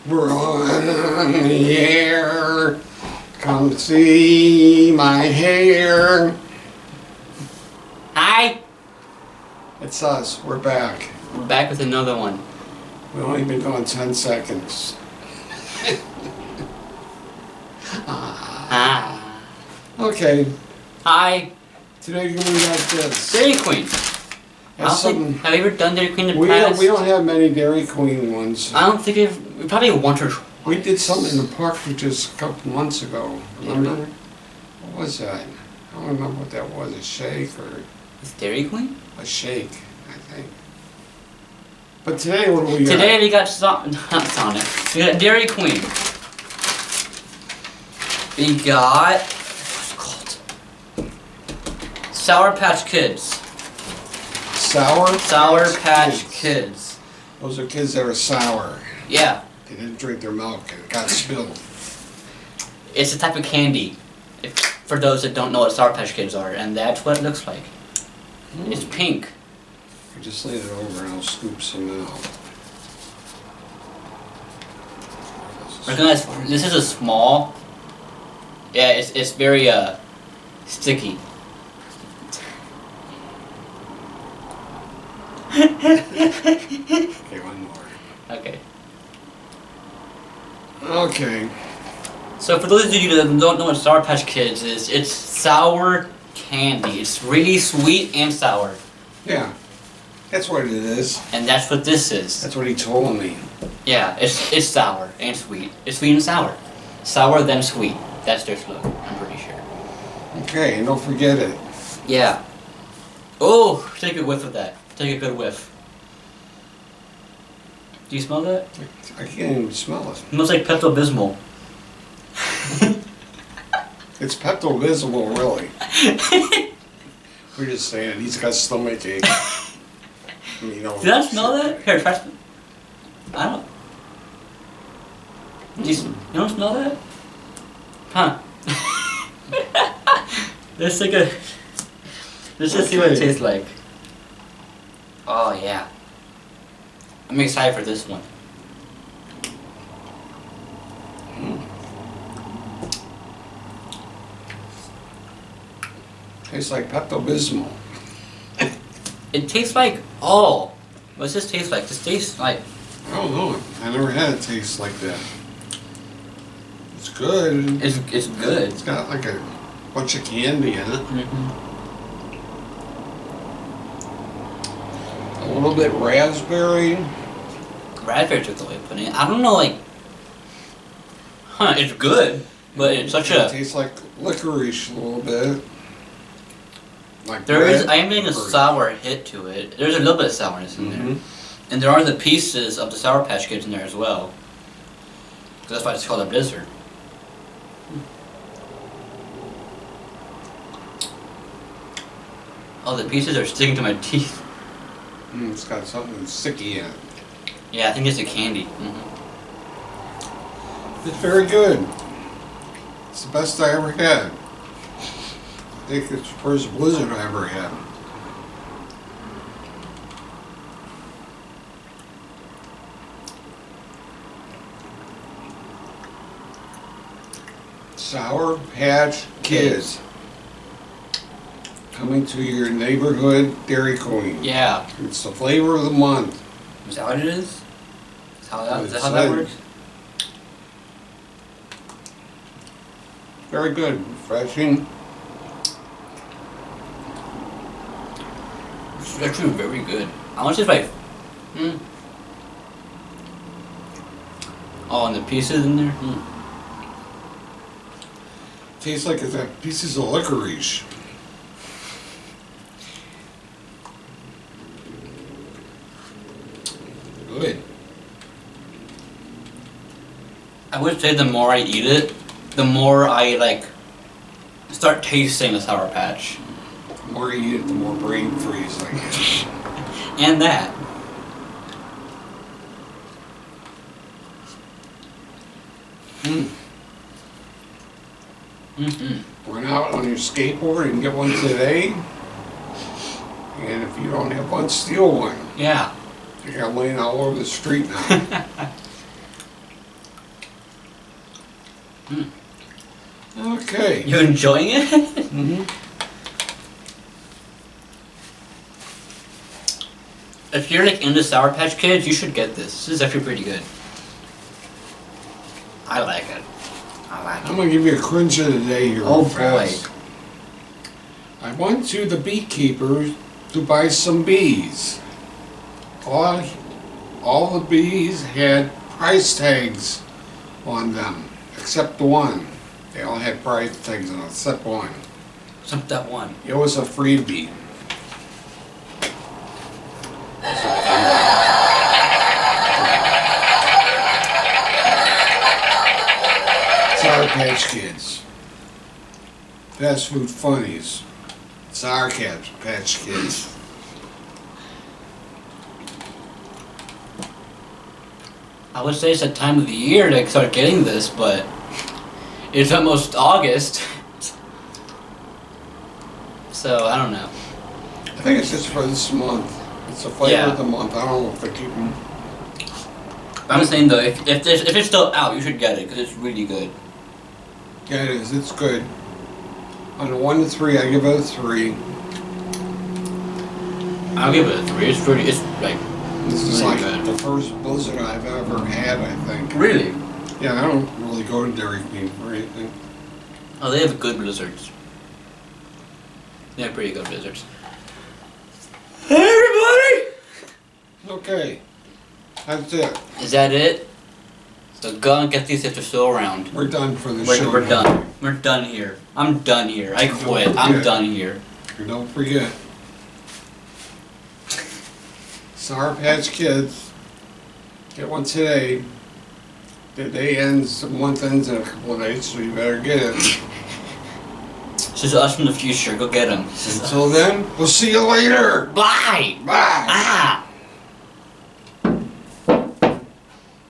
We're on the air. Come see my hair. Hi! It's us. We're back. We're back with another one. We've only been going 10 seconds. Ah. Okay. Hi. Today we got this. Dairy Queen. That's something. Have you ever done Dairy Queen in the We past? don't have many Dairy Queen ones. I don't think we probably once or twice. We did something in the park just a couple months ago. Remember? What was that? I don't remember what that was. A shake or It's Dairy Queen? a shake, I think. But today, what do we got? Today we got not Sonic. We got Dairy Queen. We got what's it called? Sour Patch Kids. Sour Patch Kids. Those are kids that are sour. Yeah. They didn't drink their milk and it got spilled. It's a type of candy. For those that don't know what Sour Patch Kids are, and that's what it looks like. It's pink. I just laid it over and I'll scoop some out. Recognize this is a small. Yeah, it's very sticky. Okay, one more. Okay. Okay. So for those of you that don't know what Sour Patch Kids is, it's sour candy. It's really sweet and sour. Yeah. That's what it is. And that's what this is. That's what he told me. Yeah, it's sour and sweet. It's sweet and sour. Sour then sweet. That's their slogan, I'm pretty sure. Okay, and don't forget it. Yeah. Oh, take a whiff of that. Take a good whiff. Do you smell that? I can't even smell it. It smells like Pepto-Bismol. It's Pepto-Bismol, really. We're just saying, he's got stomach ache. You know, Did I smell that? Here, try. I don't. You don't smell that? Huh? Let's take a. Let's just see what it tastes like. Oh yeah. I'm excited for this one. Tastes like Pepto-Bismol. It tastes like what's this taste like? This tastes like. I don't know. I never had it taste like that. It's good. It's good. It's got like a bunch of candy in it. A little bit raspberry. Raspberry took the way of putting it. I don't know, like. Huh? It's good, but it's such It a. tastes like licorice a little bit. Like There is. red I am getting a licorice. sour hit to it. There's a little bit of sourness in there. And there are the pieces of the Sour Patch Kids in there as well. So that's why it's called a blizzard. Oh, the pieces are sticking to my teeth. It's got something sticky in it. Yeah, I think it's a candy. It's very good. It's the best I ever had. I think it's the first blizzard I ever had. Sour Patch Kids. Coming to your neighborhood Dairy Queen. Yeah. It's the flavor of the month. Is that what it is? Is that It's how that like- works? Very good. Refreshing. It's actually very good. I want to just like. Oh, and the pieces in there? Tastes like it's got pieces of licorice. Good. I would say the more I eat it, the more I like start tasting the Sour Patch. The more you eat it, the more brain freeze I get. And that. Run out on your skateboard and get one today. And if you don't have one, steal one. Yeah. They got laying all over the street now. Okay. You enjoying it? Mm-hmm. If you're like into Sour Patch Kids, you should get this. This is actually pretty good. I like it. I like I'm it. gonna give you a cringe of the day here. Oh real fast. boy. I went to the beekeeper to buy some bees. All the bees had price tags on them, except one. They all had price tags on it, except one. Except that one. It was a freebie. Sour Patch Kids. Fast food funnies. Sour Patch Kids. I would say it's that time of the year to start getting this, but it's almost August. So, I don't know. I think it's just for this month. It's a flavor Yeah. of the month. I don't know if they keep them. I'm saying though, if it's still out, you should get it, because it's really good. Yeah, it is. It's good. On a 1 to 3, I give it a 3. I'll give it a 3. It's pretty, it's like, This is really like good. the first Blizzard I've ever had, I think. Really? Yeah, I don't really go to Dairy Queen for anything. Oh, they have good blizzards. They have pretty good blizzards. Hey everybody! Okay. That's it. Is that it? So go and get these if they're still around. We're done for the show. We're done. We're done here. I'm done here. I quit. I'm done here. And don't forget. Sour Patch Kids. Get one today. The month ends in a couple of days, so you better get it. This is us from the future. Go get them. Until then, we'll see you later. Bye! Bye. Ah!